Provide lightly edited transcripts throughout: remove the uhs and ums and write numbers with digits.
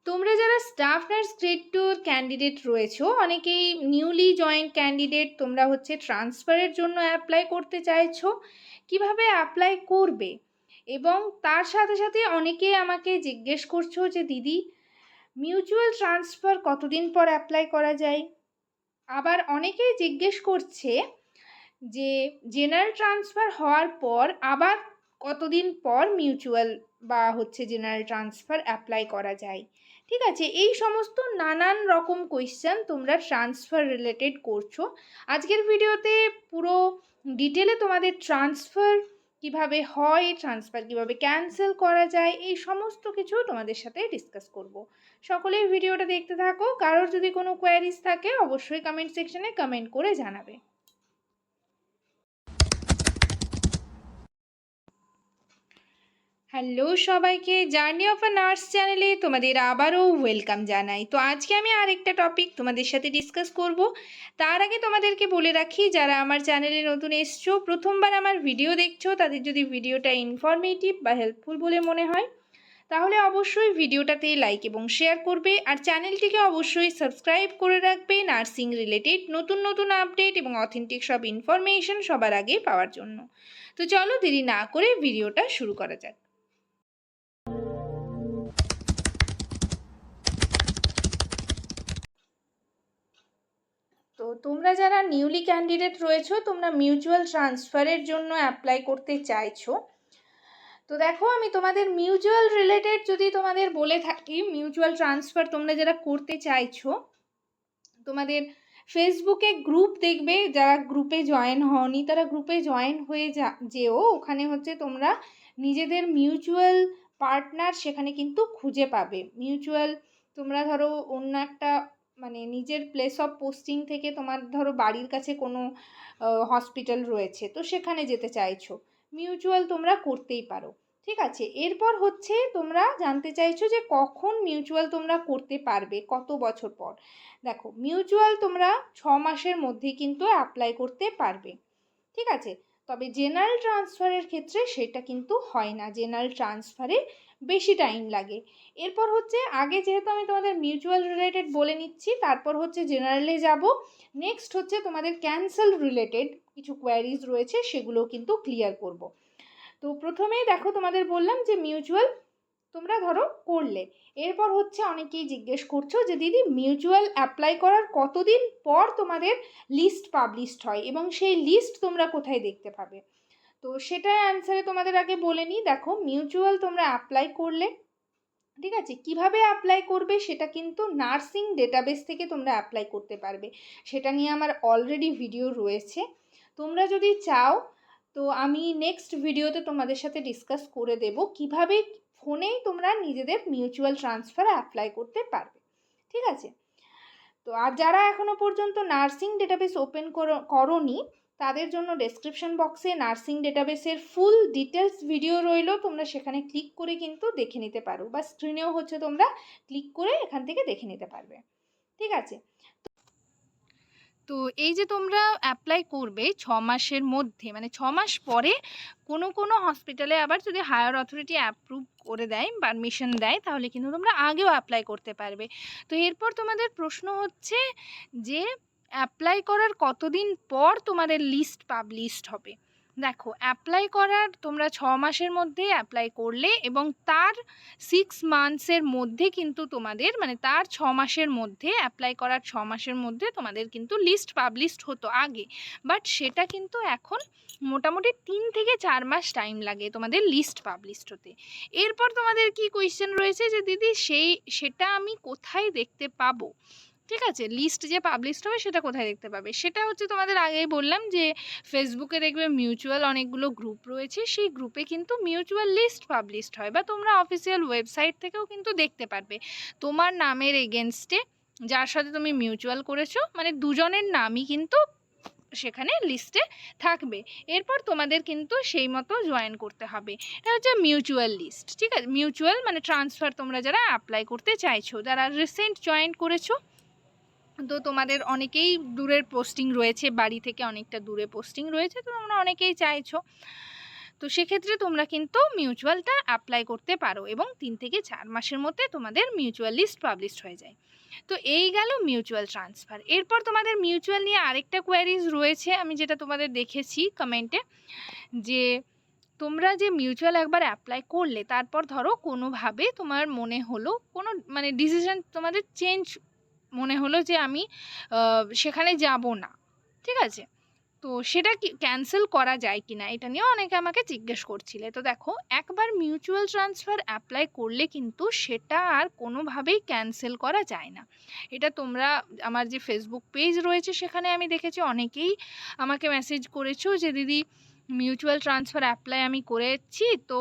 তোমরা যারা staff nurse grade 2 candidate রয়েছো, অনেকেই নিউলি জয়েন্ট ক্যান্ডিডেট, তোমরা হচ্ছে ট্রান্সফারের জন্য অ্যাপ্লাই করতে চাইছো, কিভাবে অ্যাপ্লাই করবে। এবং তার সাথে সাথে অনেকেই আমাকে জিজ্ঞেস করছো যে দিদি, মিউচুয়াল ট্রান্সফার কতদিন পর অ্যাপ্লাই করা যায়। আবার অনেকেই জিজ্ঞেস করছে যে জেনারেল ট্রান্সফার হওয়ার পর আবার কতদিন পর মিউচুয়াল বা হচ্ছে জেনারেল ট্রান্সফার অ্যাপ্লাই করা যায়। ঠিক আছে, এই সমস্ত নানান রকম কোয়েশ্চেন তোমরা ট্রান্সফার রিলেটেড করছো। আজকের ভিডিওতে পুরো ডিটেলে তোমাদের ট্রান্সফার কিভাবে হয়, ট্রান্সফার কিভাবে ক্যান্সেল করা যায়, এই সমস্ত কিছু তোমাদের সাথে ডিসকাস করব। সকলেই ভিডিওটা দেখতে থাকো। কারোর যদি কোনো কোয়ারিজ থাকে অবশ্যই কমেন্ট সেকশনে কমেন্ট করে জানাবে। হ্যালো সবাইকে, জার্নি অফ আ নার্স চ্যানেলে তোমাদের আবারও ওয়েলকাম জানাই। তো আজকে আমি আরেকটা টপিক তোমাদের সাথে ডিসকাস করব। তার আগে তোমাদেরকে বলে রাখি, যারা আমার চ্যানেলে নতুন এসছো, প্রথমবার আমার ভিডিও দেখছো, তাদের যদি ভিডিওটা ইনফরমেটিভ বা হেল্পফুল বলে মনে হয় তাহলে অবশ্যই ভিডিওটাতে লাইক এবং শেয়ার করবে, আর চ্যানেলটিকে অবশ্যই সাবস্ক্রাইব করে রাখবে নার্সিং রিলেটেড নতুন নতুন আপডেট এবং অথেন্টিক সব ইনফরমেশন সবার আগে পাওয়ার জন্য। তো চলো দেরি না করে ভিডিওটা শুরু করা যাক। তো তোমরা যারা নিউলি ক্যান্ডিডেট রয়েছো, তোমরা মিউচুয়াল ট্রান্সফারের জন্য অ্যাপ্লাই করতে চাইছো। তো দেখো, আমি তোমাদের মিউচুয়াল রিলেটেড যদি তোমাদের বলে থাকি, মিউচুয়াল ট্রান্সফার তোমরা যারা করতে চাইছো, তোমাদের ফেসবুকে গ্রুপ দেখবে, যারা গ্রুপে জয়েন হওনি তারা গ্রুপে জয়েন হয়ে যেও। ওখানে হচ্ছে তোমরা নিজেদের মিউচুয়াল পার্টনার সেখানে কিন্তু খুঁজে পাবে। মিউচুয়াল, তোমরা ধরো অন্য একটা মানে নিজের প্লেস অফ পোস্টিং থেকে তোমার ধরো বাড়ির কাছে কোনো হসপিটাল রয়েছে, তো সেখানে যেতে চাইছো, মিউচুয়াল তোমরা করতেই পারো। ঠিক আছে, এরপর হচ্ছে তোমরা জানতে চাইছো যে কখন মিউচুয়াল তোমরা করতে পারবে, কত বছর পর। দেখো, মিউচুয়াল তোমরা 6 মাসের মধ্যে কিন্তু অ্যাপ্লাই করতে পারবে। ঠিক আছে, তবে জেনারেল ট্রান্সফারের ক্ষেত্রে সেটা কিন্তু হয় না, জেনারেল ট্রান্সফারে বেশি টাইম লাগে। এরপর হচ্ছে, আগে যেহেতু আমি তোমাদের মিউচুয়াল রিলেটেড বলে নিচ্ছি, তারপর হচ্ছে জেনারেলে যাব। নেক্সট হচ্ছে তোমাদের ক্যান্সেল রিলেটেড কিছু কোয়ারিজ রয়েছে, সেগুলো কিন্তু ক্লিয়ার করব। তো প্রথমেই দেখো, তোমাদের বললাম যে মিউচুয়াল তোমরা ধরো করলে, এরপর হচ্ছে অনেকেই জিজ্ঞেস করছো যে দিদি, মিউচুয়াল অ্যাপ্লাই করার কতদিন পর তোমাদের লিস্ট পাবলিশড হয় এবং সেই লিস্ট তোমরা কোথায় দেখতে পাবে। তো সেটা অ্যান্সারে তোমাদের আগে বলে নিই। দেখো, মিউচুয়াল তোমরা অ্যাপ্লাই করলে, ঠিক আছে, কিভাবে অ্যাপ্লাই করবে সেটা কিন্তু নার্সিং ডেটাবেস থেকে তোমরা অ্যাপ্লাই করতে পারবে। সেটা নিয়ে আমার অলরেডি ভিডিও রয়েছে, তোমরা যদি চাও তো আমি নেক্সট ভিডিওতে তোমাদের সাথে ডিসকাস করে দেব কিভাবে ফোনেই তোমরা নিজেদের মিউচুয়াল ট্রান্সফার অ্যাপ্লাই করতে পারবে। ঠিক আছে, তো আর যারা এখনো পর্যন্ত নার্সিং ডেটাবেস ওপেন করোনি, তাদের জন্য ডেসক্রিপশন বক্সে নার্সিং ডেটাবেসের ফুল ডিটেলস ভিডিও রইলো, তোমরা সেখানে ক্লিক করে কিন্তু দেখে নিতে পারো, বা স্ক্রিনেও হচ্ছে তোমরা ক্লিক করে এখান থেকে দেখে নিতে পারবে। ঠিক আছে, তো এই যে তোমরা অ্যাপ্লাই করবে 6 মাসের মধ্যে, মানে 6 মাস পরে কোনো কোনো হসপিটালে আবার যদি হায়ার অথরিটি অ্যাপ্রুভ করে দেয়, পারমিশন দেয়, তাহলে কিন্তু তোমরা আগেও অ্যাপ্লাই করতে পারবে। তো এরপর তোমাদের প্রশ্ন হচ্ছে যে অ্যাপ্লাই করার কতদিন পর তোমাদের লিস্ট পাবলিশড হবে। দেখো, অ্যাপ্লাই করার তোমরা 6 মাসের মধ্যে অ্যাপ্লাই করলে এবং তার 6 মান্থসের মধ্যে কিন্তু তোমাদের, মানে তার 6 মাসের মধ্যে, অ্যাপ্লাই করার 6 মাসের মধ্যে তোমাদের কিন্তু লিস্ট পাবলিশড হতো আগে, বাট সেটা কিন্তু এখন মোটামুটি 3 থেকে 4 মাস টাইম লাগে তোমাদের লিস্ট পাবলিশড হতে। এরপর তোমাদের কি কোয়েশ্চেন রয়েছে যে দিদি, সেটা আমি কোথায় দেখতে পাবো। ঠিক আছে, লিস্ট যে পাবলিশড হবে সেটা কোথায় দেখতে পাবে, সেটা হচ্ছে তোমাদের আগেই বললাম যে ফেসবুকে দেখবে মিউচুয়াল অনেকগুলো গ্রুপ রয়েছে, সেই গ্রুপে কিন্তু মিউচুয়াল লিস্ট পাবলিশড হয়, বা তোমরা অফিসিয়াল ওয়েবসাইট থেকেও কিন্তু দেখতে পারবে তোমার নামের এগেনস্টে যার সাথে তুমি মিউচুয়াল করেছো, মানে দুজনের নামই কিন্তু সেখানে লিস্টে থাকবে। এরপর তোমাদের কিন্তু সেই মতো জয়েন করতে হবে। এটা হচ্ছে মিউচুয়াল লিস্ট। ঠিক আছে, মিউচুয়াল মানে ট্রান্সফার তোমরা যারা অ্যাপ্লাই করতে চাইছো, যারা রিসেন্ট জয়েন করেছো, তো তোমাদের অনেকেই দূরের পোস্টিং রয়েছে, বাড়ি থেকে অনেকটা দূরে পোস্টিং রয়েছে, তো তোমরা অনেকেই চাইছো। তো সেক্ষেত্রে তোমরা কিন্তু মিউচুয়ালটা অ্যাপ্লাই করতে পারো এবং 3 থেকে 4 মাসের মধ্যে তোমাদের মিউচুয়াল লিস্ট পাবলিশড হয়ে যায়। তো এই গেল মিউচুয়াল ট্রান্সফার। এরপর তোমাদের মিউচুয়াল নিয়ে আরেকটা কোয়ারিজ রয়েছে, আমি যেটা তোমাদের দেখেছি কমেন্টে, যে তোমরা যে মিউচুয়াল একবার অ্যাপ্লাই করলে তারপর ধরো কোনোভাবে তোমার মনে হলো কোনো মানে ডিসিশন তোমাদের চেঞ্জ মনে হলো যে আমি সেখানে যাব না, ঠিক আছে, তো সেটা কি ক্যান্সেল করা যায় কি না, এটা নিয়েও অনেকে আমাকে জিজ্ঞেস করছিলে। তো দেখো, একবার মিউচুয়াল ট্রান্সফার অ্যাপ্লাই করলে কিন্তু সেটা আর কোনোভাবেই ক্যান্সেল করা যায় না। এটা তোমরা আমার যে ফেসবুক পেজ রয়েছে সেখানে আমি দেখেছি অনেকেই আমাকে মেসেজ করেছো যে দিদি মিউচুয়াল ট্রান্সফার অ্যাপ্লাই আমি করেছি, তো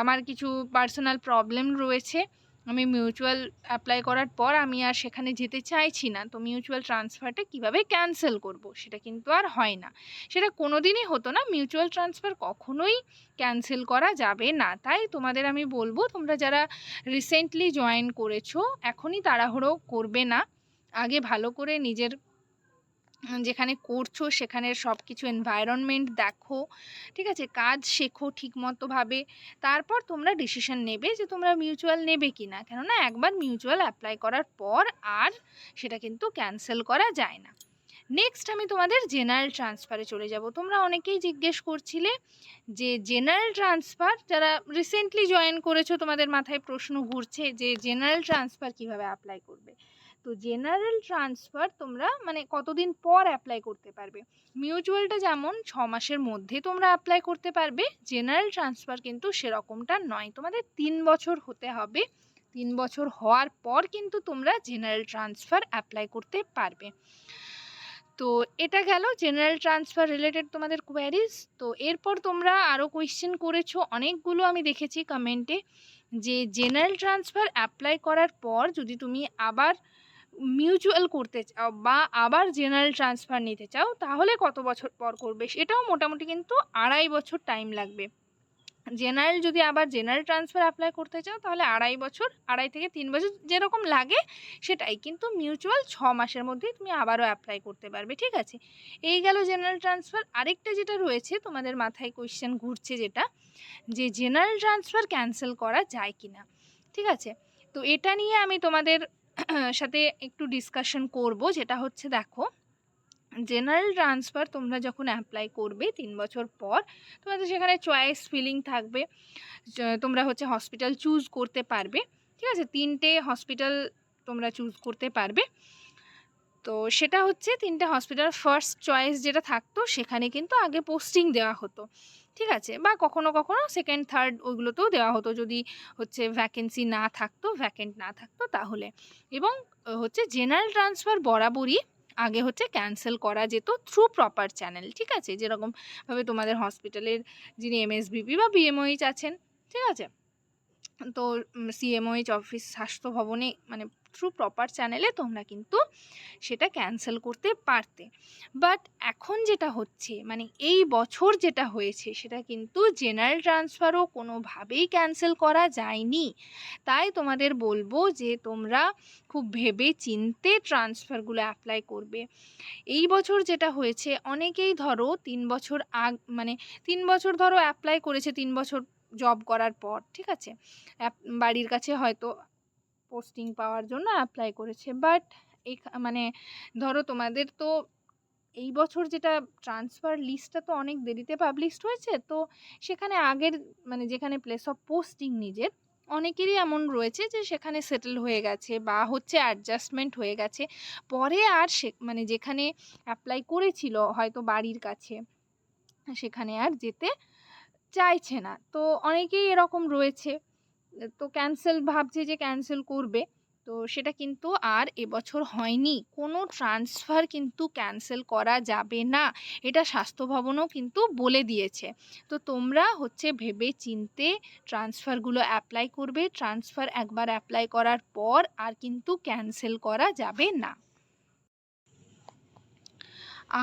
আমার কিছু পার্সোনাল প্রবলেম রয়েছে, আমি মিউচুয়াল অ্যাপ্লাই করার পর আমি আর সেখানে যেতে চাইছি না, তো মিউচুয়াল ট্রান্সফারটা কিভাবে ক্যান্সেল করব, সেটা কিন্তু আর হয় না, সেটা কোনো দিনই হতো না। মিউচুয়াল ট্রান্সফার কখনোই ক্যান্সেল করা যাবে না। তাই তোমাদের আমি বলবো, তোমরা যারা রিসেন্টলি জয়েন করেছো এখনই তাড়াহুড়ো করবে না, আগে ভালো করে নিজের যেখানে করছো সেখানের সব কিছু এনভায়রনমেন্ট দেখো, ঠিক আছে, কাজ শেখো ঠিকমতোভাবে, তারপর তোমরা ডিসিশন নেবে যে তোমরা মিউচুয়াল নেবে কি না। কেননা একবার মিউচুয়াল অ্যাপ্লাই করার পর আর সেটা কিন্তু ক্যান্সেল করা যায় না। নেক্সট আমি তোমাদের জেনারেল ট্রান্সফারে চলে যাব। তোমরা অনেকেই জিজ্ঞেস করছিলে যে জেনারেল ট্রান্সফার, যারা রিসেন্টলি জয়েন করেছো তোমাদের মাথায় প্রশ্ন ঘুরছে যে জেনারেল ট্রান্সফার কিভাবে অ্যাপ্লাই করবে। তো জেনারেল ট্রান্সফার তোমরা মানে কতদিন পর অ্যাপ্লাই করতে পারবে, মিউচুয়ালটা যেমন 6 মাসের মধ্যে তোমরা অ্যাপ্লাই করতে পারবে, জেনারেল ট্রান্সফার কিন্তু সেরকমটা নয়, তোমাদের 3 বছর হতে হবে, 3 বছর হওয়ার পর কিন্তু তোমরা জেনারেল ট্রান্সফার অ্যাপ্লাই করতে পারবে। তো এটা গেল জেনারেল ট্রান্সফার রিলেটেড তোমাদের কোয়ারিজ। তো এরপর তোমরা আরও কোয়েশ্চেন করেছো অনেকগুলো, আমি দেখেছি কমেন্টে, যে জেনারেল ট্রান্সফার অ্যাপ্লাই করার পর যদি তুমি আবার মিউচুয়াল করতে চাও বা আবার জেনারেল ট্রান্সফার নিতে চাও তাহলে কত বছর পর করবে, সেটাও মোটামুটি কিন্তু 2.5 বছর টাইম লাগবে। জেনারেল যদি আবার জেনারেল ট্রান্সফার অ্যাপ্লাই করতে চাও তাহলে 2.5 বছর, 2.5 থেকে 3 বছর যেরকম লাগে সেটাই, কিন্তু মিউচুয়াল 6 মাসের মধ্যেই তুমি আবারও অ্যাপ্লাই করতে পারবে, ঠিক আছে। এই গেল জেনারেল ট্রান্সফার। আরেকটা যেটা রয়েছে তোমাদের মাথায় কোয়েশ্চেন ঘুরছে যেটা, যে জেনারেল ট্রান্সফার ক্যান্সেল করা যায় কি না, ঠিক আছে। তো এটা নিয়ে আমি তোমাদের সাথে একটু ডিসকাশন করব, যেটা হচ্ছে দেখো, জেনারেল ট্রান্সফার তোমরা যখন অ্যাপ্লাই করবে 3 বছর পর তোমাদের সেখানে চয়েস ফিলিং থাকবে, তোমরা হচ্ছে হসপিটাল চুজ করতে পারবে, ঠিক আছে, 3টে হসপিটাল তোমরা চুজ করতে পারবে। তো সেটা হচ্ছে 3টে হসপিটাল, ফার্স্ট চয়েস যেটা থাকতো সেখানে কিন্তু আগে পোস্টিং দেওয়া হতো, ঠিক আছে, বা কখনো কখনো সেকেন্ড থার্ড ওইগুলোতেও দেওয়া হতো যদি হচ্ছে ভ্যাকেন্সি না থাকতো, ভ্যাকেন্ট না থাকতো তাহলে। এবং হচ্ছে জেনারেল ট্রান্সফার বরাবরই আগে হচ্ছে ক্যান্সেল করা যেত থ্রু প্রপার চ্যানেল, ঠিক আছে, যেরকমভাবে তোমাদের হসপিটালের যিনি এমএসবিপি বা বিএমওইচ আছেন, ঠিক আছে, তো সিএমওইচ অফিস স্বাস্থ্য ভবনে মানে থ্রু প্রপার চ্যানেলে তোমরা কিন্তু সেটা ক্যান্সেল করতে পারতে। বাট এখন যেটা হচ্ছে মানে এই বছর যেটা হয়েছে সেটা কিন্তু জেনারেল ট্রান্সফারও কোনোভাবেই ক্যান্সেল করা যায়নি। তাই তোমাদের বলবো যে তোমরা খুব ভেবে চিন্তে ট্রান্সফারগুলো অ্যাপ্লাই করবে। এই বছর যেটা হয়েছে অনেকেই ধরো 3 বছর মানে 3 বছর ধরো অ্যাপ্লাই করেছে, 3 বছর জব করার পর, ঠিক আছে, বাড়ির কাছে হয়তো পোস্টিং পাওয়ার জন্য অ্যাপ্লাই করেছে, বাট এই মানে ধরো তোমাদের তো এই বছর যেটা ট্রান্সফার লিস্টটা তো অনেক দেরিতে পাবলিশড হয়েছে, তো সেখানে আগের মানে যেখানে প্লেস অফ পোস্টিং নিজের অনেকেরই এমন রয়েছে যে সেখানে সেটেল হয়ে গেছে বা হচ্ছে অ্যাডজাস্টমেন্ট হয়ে গেছে, পরে আর সে মানে যেখানে অ্যাপ্লাই করেছিল হয়তো বাড়ির কাছে সেখানে আর যেতে চাইছে না। তো অনেকেই এরকম রয়েছে, তো ক্যান্সেল ভাবছে যে ক্যান্সেল করবে, তো সেটা কিন্তু আর এবছর হয়নি। কোনো ট্রান্সফার কিন্তু ক্যান্সেল করা যাবে না, এটা স্বাস্থ্য ভবনও কিন্তু বলে দিয়েছে। তো তোমরা হচ্ছে ভেবে চিন্তে ট্রান্সফারগুলো অ্যাপ্লাই করবে, ট্রান্সফার একবার অ্যাপ্লাই করার পর আর কিন্তু ক্যান্সেল করা যাবে না।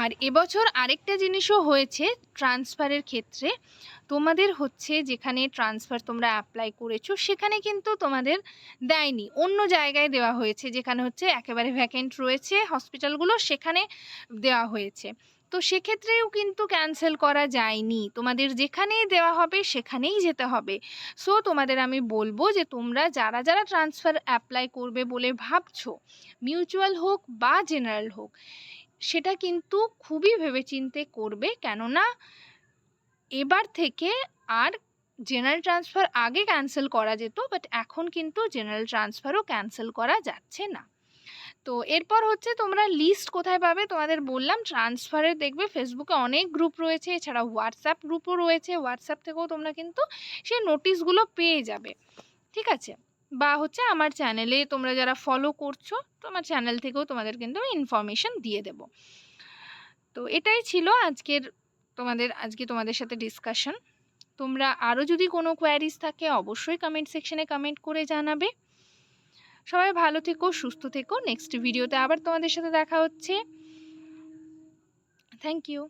আর এবছর আরেকটা জিনিসও হয়েছে ট্রান্সফারের ক্ষেত্রে, তোমাদের হচ্ছে যেখানে ট্রান্সফার তোমরা অ্যাপ্লাই করেছো সেখানে কিন্তু তোমাদের দেয়নি, অন্য জায়গায় দেওয়া হয়েছে, যেখানে হচ্ছে একেবারে ভ্যাকেন্ট রয়েছে হসপিটালগুলো সেখানে দেওয়া হয়েছে। তো সেক্ষেত্রেও কিন্তু ক্যান্সেল করা যায়নি, তোমাদের যেখানেই দেওয়া হবে সেখানেই যেতে হবে। সো তোমাদের আমি বলবো যে তোমরা যারা যারা ট্রান্সফার অ্যাপ্লাই করবে বলে ভাবছো, মিউচুয়াল হোক বা জেনারেল হোক, সেটা কিন্তু খুবই ভেবেচিন্তে করবে। কেননা এবার থেকে আর জেনারেল ট্রান্সফার আগে ক্যান্সেল করা যেত, বাট এখন কিন্তু জেনারেল ট্রান্সফারও ক্যান্সেল করা যাচ্ছে না। তো এরপর হচ্ছে তোমরা লিস্ট কোথায় পাবে, তোমাদের বললাম ট্রান্সফারের দেখবে ফেসবুকে অনেক গ্রুপ রয়েছে, এছাড়া হোয়াটসঅ্যাপ গ্রুপও রয়েছে, হোয়াটসঅ্যাপ থেকেও তোমরা কিন্তু সেই নোটিশগুলো পেয়ে যাবে, ঠিক আছে। বা হচ্ছে আমার চ্যানেলে তোমরা যারা ফলো করছো, তোমার চ্যানেল থেকেও তোমাদের কিন্তু আমি ইনফরমেশন দিয়ে দেব। তো এটাই ছিল আজকে তোমাদের সাথে ডিসকাশন। তোমরা আরও যদি কোনো কোয়ারিজ থাকে অবশ্যই কমেন্ট সেকশনে কমেন্ট করে জানাবে। সবাই ভালো থেকো, সুস্থ থেকো। নেক্সট ভিডিওতে আবার তোমাদের সাথে দেখা হচ্ছে। Thank you.